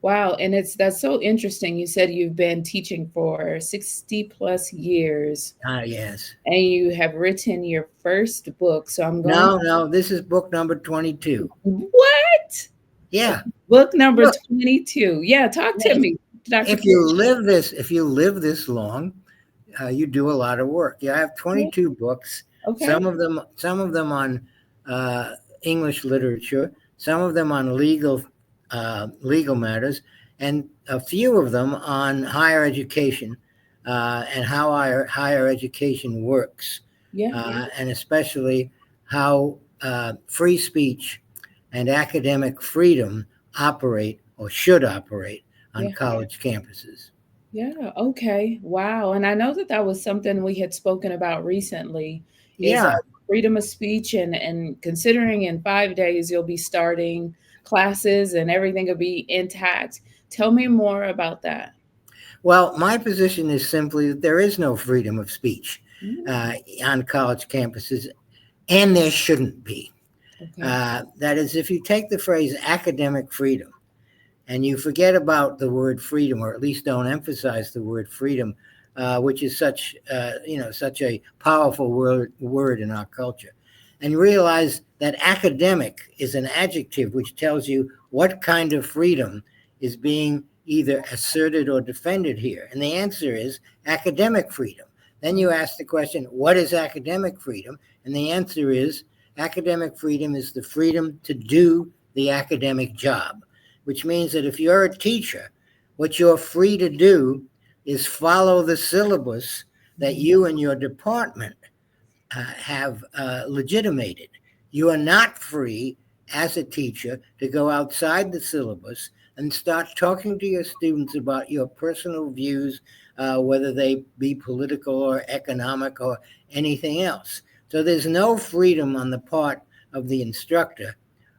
Wow, and that's so interesting. You said you've been teaching for 60 plus years Ah, yes. and you have written your first book. So I'm going, No, no, this is book number 22. what? Yeah. Book number Look, 22. Yeah, talk to if, me, Dr. if you Fish. live this, if you live this long, you do a lot of work. You have Yeah, 22 books, okay. some of them on uh, English literature, some of them on legal matters, and a few of them on higher education and how higher education works, Yeah, and especially how free speech and academic freedom operate or should operate on yeah. college campuses. Yeah, okay. Wow. And I know that that was something we had spoken about recently is Yeah. freedom of speech and considering in 5 days you'll be starting classes and everything will be intact. Tell me more about that. Well, my position is simply that there is no freedom of speech Mm, uh, on college campuses, and there shouldn't be. okay. That is, if you take the phrase academic freedom and you forget about the word freedom, or at least don't emphasize the word freedom, which is such a powerful word in our culture, and realize that academic is an adjective which tells you what kind of freedom is being either asserted or defended here. And the answer is academic freedom. Then you ask the question, what is academic freedom? And the answer is academic freedom is the freedom to do the academic job, which means that if you're a teacher, what you're free to do is follow the syllabus that Mhm. you and your department have legitimated. You are not free as a teacher to go outside the syllabus and start talking to your students about your personal views, whether they be political or economic or anything else. So there's no freedom on the part of the instructor,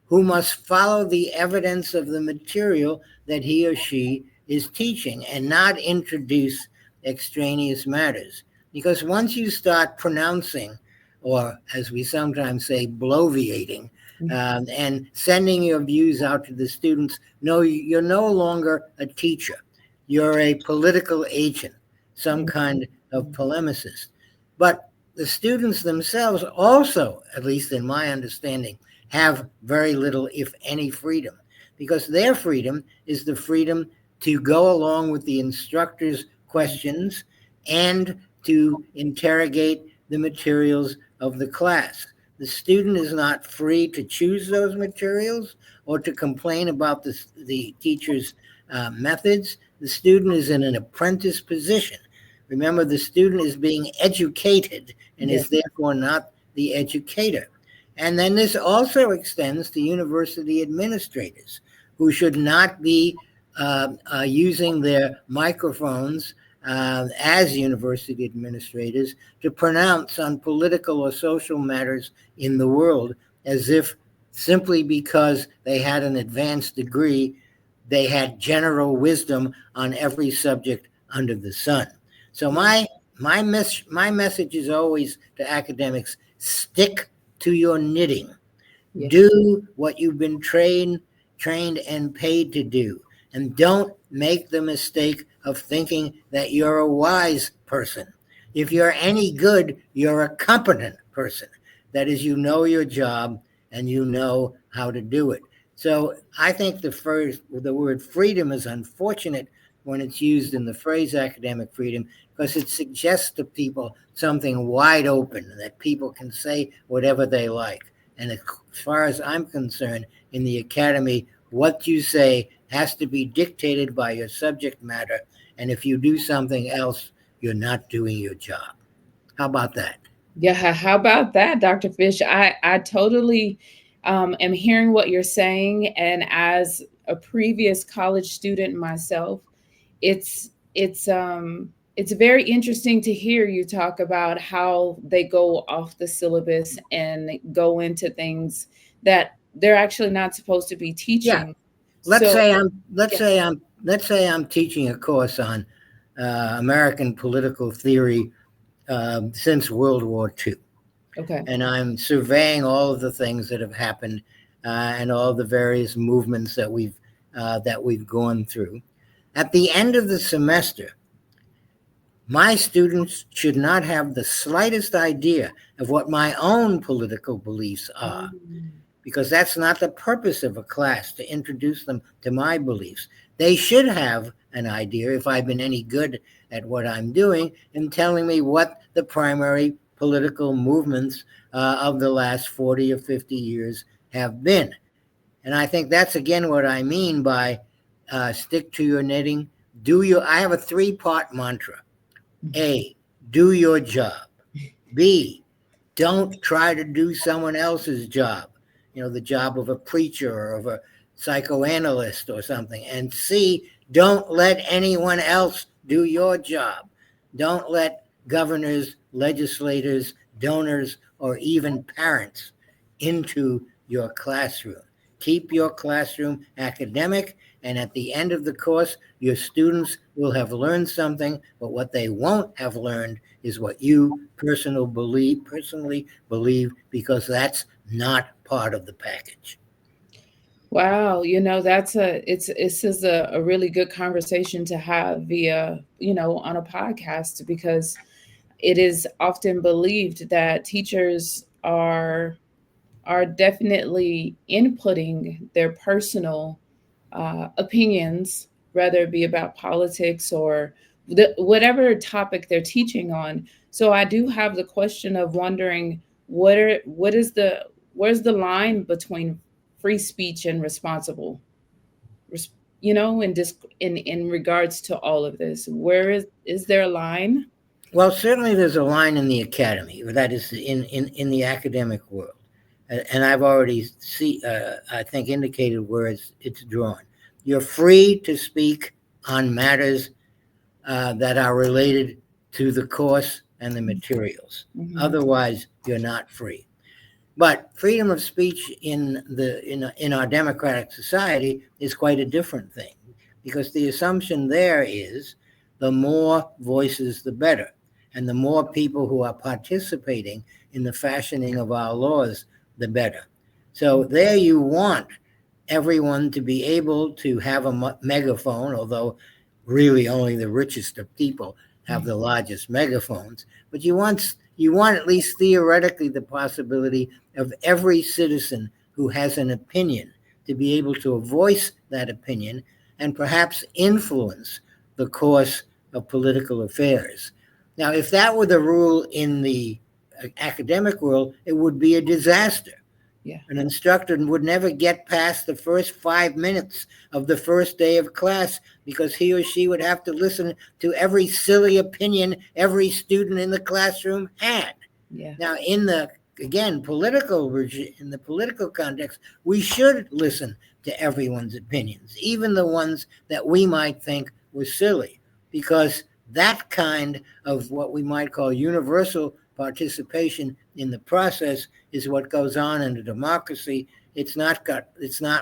who must follow the evidence of the material that he or she is teaching and not introduce extraneous matters. Because once you start pronouncing, or as we sometimes say, bloviating, and sending your views out to the students, no, you're no longer a teacher. You're a political agent, some Mhm. kind of polemicist. But the students themselves also, at least in my understanding, have very little, if any, freedom, because their freedom is the freedom to go along with the instructor's questions and to interrogate the materials of the class. The student is not free to choose those materials or to complain about the teacher's methods. The student is in an apprentice position. Remember, the student is being educated and Yeah. is therefore not the educator. And then this also extends to university administrators, who should not be using their microphones as university administrators to pronounce on political or social matters in the world, as if simply because they had an advanced degree, they had general wisdom on every subject under the sun. So Yeah. my message is always to academics: stick to your knitting. Yeah. Do what you've been trained and paid to do. And don't make the mistake of thinking that you're a wise person. If you're any good, you're a competent person. That is, you know your job and you know how to do it. So I think the word freedom is unfortunate when it's used in the phrase academic freedom, because it suggests to people something wide open that people can say whatever they like. And as far as I'm concerned, in the academy, what you say has to be dictated by your subject matter. And if you do something else, you're not doing your job. How about that? Yeah, how about that, Dr. Fish? I totally am hearing what you're saying, and as a previous college student myself, it's it's um it's very interesting to hear you talk about how they go off the syllabus and go into things that they're actually not supposed to be Yeah. teaching. Let's So, say I'm let's yeah, say I'm let's say I'm teaching a course on American political theory since World War II, okay. and I'm surveying all of the things that have happened and all the various movements that we've that we've gone through. At the end of the semester, my students should not have the slightest idea of what my own political beliefs are, Mm. because that's not the purpose of a class, to introduce them to my beliefs. They should have an idea, if I've been any good at what I'm doing, in telling me what the primary political movements of the last 40 or 50 years have been. And I think that's again what I mean by stick to your knitting. I have a three-part mantra. A, do your job. B, don't try to do someone else's job, the job of a preacher or of a psychoanalyst or something. And C, don't let anyone else do your job. Don't let governors, legislators, donors, or even parents into your classroom. Keep your classroom academic, and at the end of the course, your students will have learned something, but what they won't have learned is what you personally believe, because that's not part of the package. Wow, this is a really good conversation to have via, on a podcast, because it is often believed that teachers are definitely inputting their personal opinions, whether it be about politics or whatever topic they're teaching on. So I do have the question of wondering what is where's the line between free speech and responsible, in regards to all of this. Where is there a line? Well, certainly there's a line in the academy, that is in the academic world. And I've already I think, indicated where it's drawn. You're free to speak on matters that are related to the course and the materials. Mm-hmm. Otherwise, you're not free. But freedom of speech in our democratic society is quite a different thing, because the assumption there is the more voices, the better, and the more people who are participating in the fashioning of our laws, the better. So there you want everyone to be able to have a megaphone, although really only the richest of people have the largest megaphones. But you want at least theoretically the possibility of every citizen who has an opinion to be able to voice that opinion and perhaps influence the course of political affairs. Now, if that were the rule in the academic world, it would be a disaster. Yeah. An instructor would never get past the first 5 minutes of the first day of class, because he or she would have to listen to every silly opinion every student in the classroom had. Yeah. Now, in the political context, we should listen to everyone's opinions, even the ones that we might think were silly, because that kind of what we might call universal participation in the process is what goes on in a democracy. It's not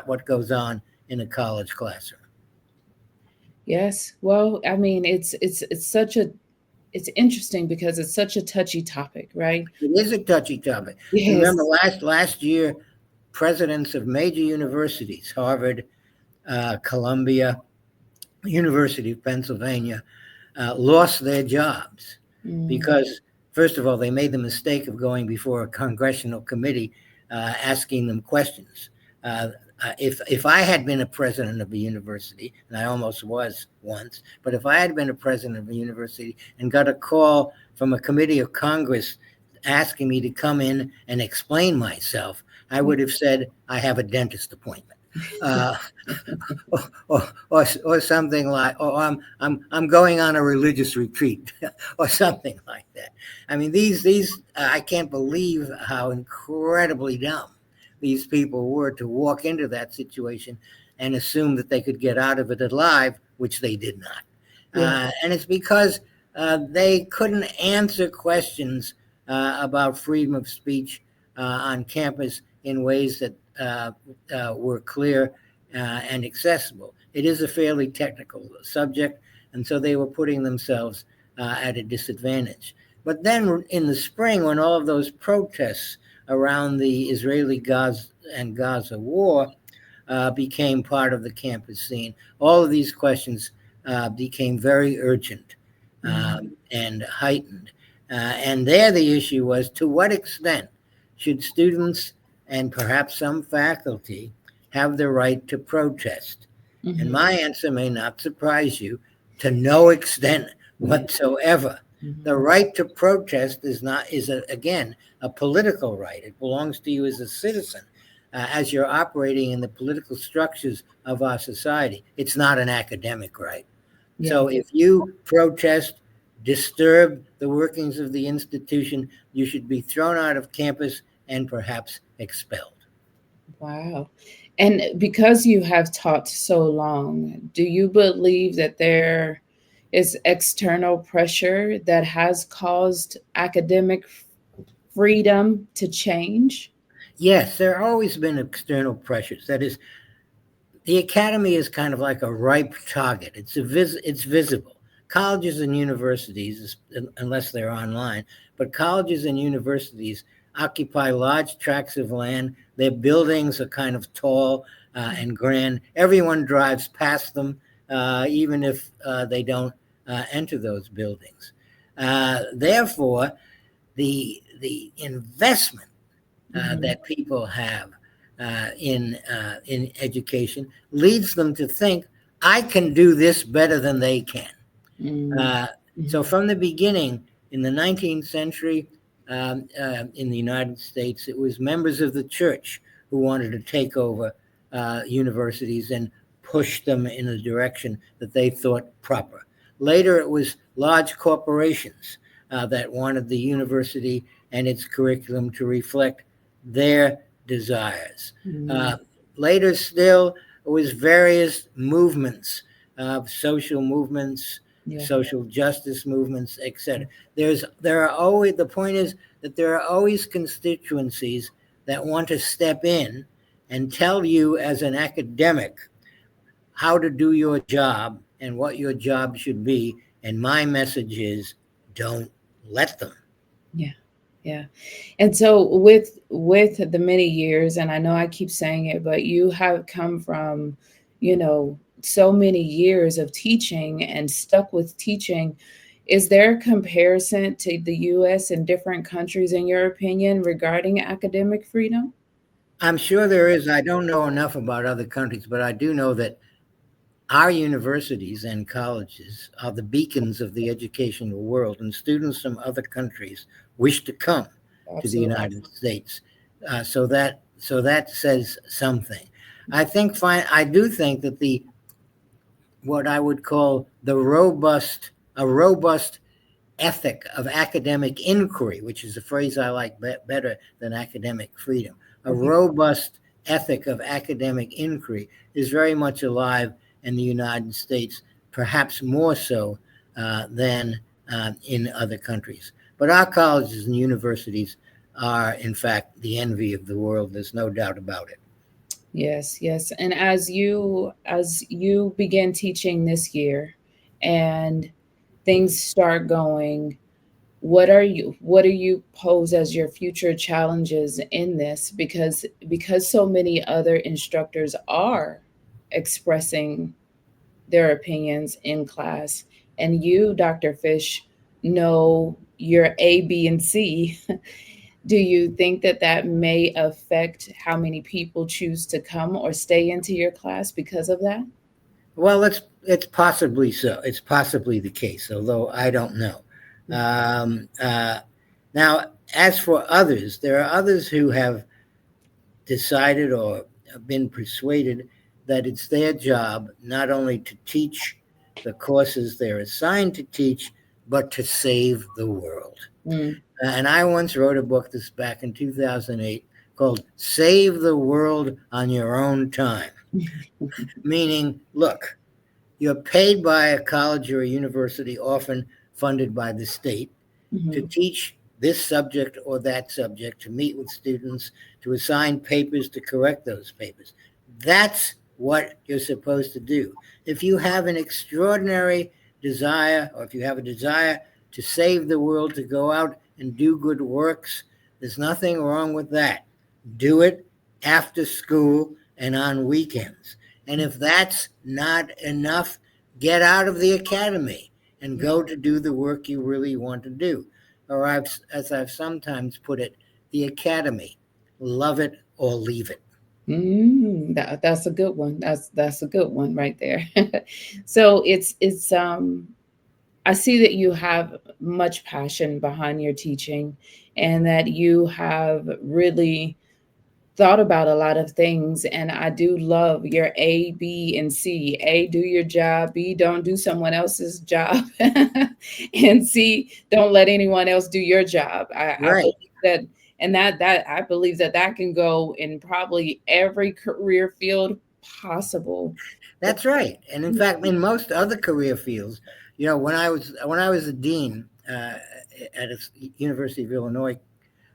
what goes on in a college classroom. Yes. Well, I mean, it's interesting because it's such a touchy topic, right? It is a touchy topic. Remember, Yes. last year, presidents of major universities, Harvard, Columbia, University of Pennsylvania, lost their jobs Mm. because, first of all, they made the mistake of going before a congressional committee asking them questions. If I had been a president of a university, and I almost was once, but if I had been a president of a university and got a call from a committee of Congress asking me to come in and explain myself, I would have said, I have a dentist appointment. Uh, or something like, or I'm going on a religious retreat, or something like that. I mean, these I can't believe how incredibly dumb these people were to walk into that situation and assume that they could get out of it alive, which they did not. Yeah. And it's because they couldn't answer questions about freedom of speech on campus in ways that were clear and accessible. It is a fairly technical subject, and so they were putting themselves at a disadvantage. But then in the spring, when all of those protests around the Israeli Gaza war became part of the campus scene. All of these questions became very urgent and heightened. And there the issue was, to what extent should students and perhaps some faculty have the right to protest? And Mm-hmm. my answer may not surprise you: to no extent Yeah. whatsoever. The Mm-hmm. right to protest again, a political right. It belongs to you as a citizen, as you're operating in the political structures of our society. It's not an academic right. Yeah. So if you protest, disturb the workings of the institution, you should be thrown out of campus and perhaps expelled. Wow. And because you have taught so long, do you believe that there is external pressure that has caused academic freedom to change? Yes, there have always been external pressures. That is, the academy is kind of like a ripe target. It's visible. Colleges and universities, unless they're online, but colleges and universities occupy large tracts of land. Their buildings are kind of tall and grand. Everyone drives past them, even if they don't enter those buildings. Therefore, the investment Mm-hmm. that people have in education leads them to think, I can do this better than they can. Uh, so Mm-hmm. from the beginning, in the 19th century, in the United States, it was members of the church who wanted to take over universities and push them in a direction that they thought proper. Later, it was large corporations that wanted the university and its curriculum to reflect their desires. Mm-hmm. Uh, Later still, it was various movements, social movements, Yeah. social justice movements, etc. There are always, the point is that there are always constituencies that want to step in and tell you as an academic how to do your job and what your job should be. And my message is, don't let them. Yeah. Yeah. And so with the many years, and I know I keep saying it, but you have come from, so many years of teaching and stuck with teaching. Is there a comparison to the US and different countries in your opinion regarding academic freedom? I'm sure there is. I don't know enough about other countries, but I do know that our universities and colleges are the beacons of the educational world, and students from other countries wish to come to the Absolutely. United States. So that says something. I do think that the what I would call a robust ethic of academic inquiry, which is a phrase I like better than academic freedom. A Okay. robust ethic of academic inquiry is very much alive in the United States, perhaps more so than in other countries. But our colleges and universities are, in fact, the envy of the world. There's no doubt about it. Yes, yes. And as you begin teaching this year and things start going, what do you pose as your future challenges in this, because so many other instructors are expressing their opinions in class, and you, Dr. Fish, know your A, B, and C. Do you think that that may affect how many people choose to come or stay into your class because of that? Well, it's possibly so. It's possibly the case, although I don't know. Um, uh, Now, as for others, there are others who have decided or been persuaded that it's their job not only to teach the courses they're assigned to teach, but to save the world. Mm. And I once wrote a book this back in 2008 called Save the World on Your Own Time, meaning, look, you're paid by a college or a university, often funded by the state, to Mhm. teach this subject or that subject, to meet with students, to assign papers, to correct those papers. That's what you're supposed to do. If you have an extraordinary desire, or if you have a desire to save the world, to go out and do good works, there's nothing wrong with that. Do it after school. and on weekends. And if that's not enough, get out of the academy and go to do the work you really want to do. Or as I've sometimes put it, the academy, love it or leave it. That's a good one. That's a good one right there. So it's I see that you have much passion behind your teaching and that you have really thought about a lot of things. And I do love your A, B, and C. A, do your job. B, don't do someone else's job. And C, don't let anyone else do your job. I Right. believe that, and that I believe that that can go in probably every career field possible. That's right. And in fact, in most other career fields, when I was a dean at a University of Illinois,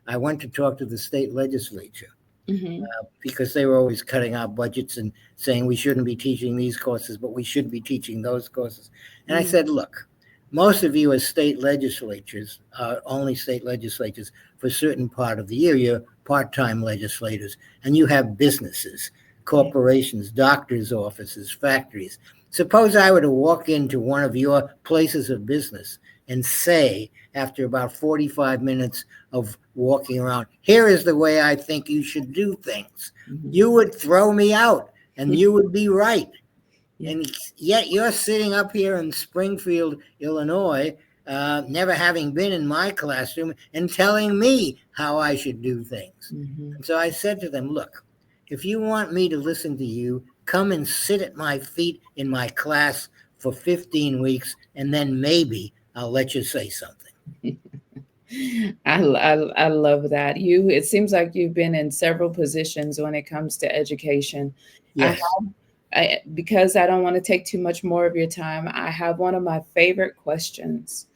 I went to talk to the state legislature Mhm. because they were always cutting out budgets and saying we shouldn't be teaching these courses, but we should be teaching those courses. And I said, look, most of you as state legislatures are only state legislatures for a certain part of the year. You're part-time legislators, and you have businesses, corporations, doctors' offices, factories. Suppose I were to walk into one of your places of business and say, after about 45 minutes of walking around, here is the way I think you should do things. You would throw me out, and you would be right. And yet you're sitting up here in Springfield, Illinois, never having been in my classroom, and telling me how I should do things. And so I said to them, look, if you want me to listen to you, come and sit at my feet in my class for 15 weeks, and then maybe I'll let you say something. I love that. It seems like you've been in several positions when it comes to education. Yes. Because I don't want to take too much more of your time, I have one of my favorite questions.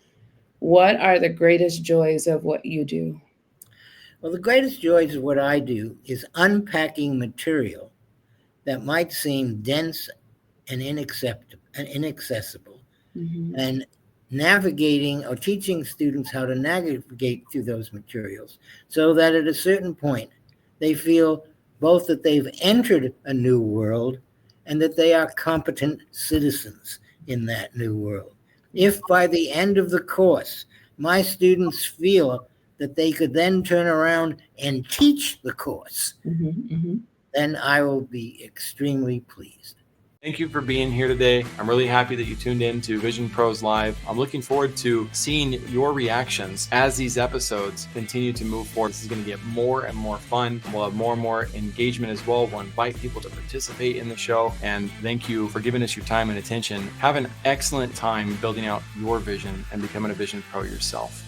What are the greatest joys of what you do? Well, the greatest joys of what I do is unpacking material that might seem dense and inaccessible, and navigating or teaching students how to navigate through those materials so that at a certain point they feel both that they've entered a new world and that they are competent citizens in that new world. If by the end of the course my students feel that they could then turn around and teach the course, then I will be extremely pleased. Thank you for being here today. I'm really happy that you tuned in to Vision Pros Live. I'm looking forward to seeing your reactions as these episodes continue to move forward. This is going to get more and more fun. We'll have more engagement as well. We'll invite people to participate in the show. And thank you for giving us your time and attention. Have an excellent time building out your vision and becoming a Vision Pro yourself.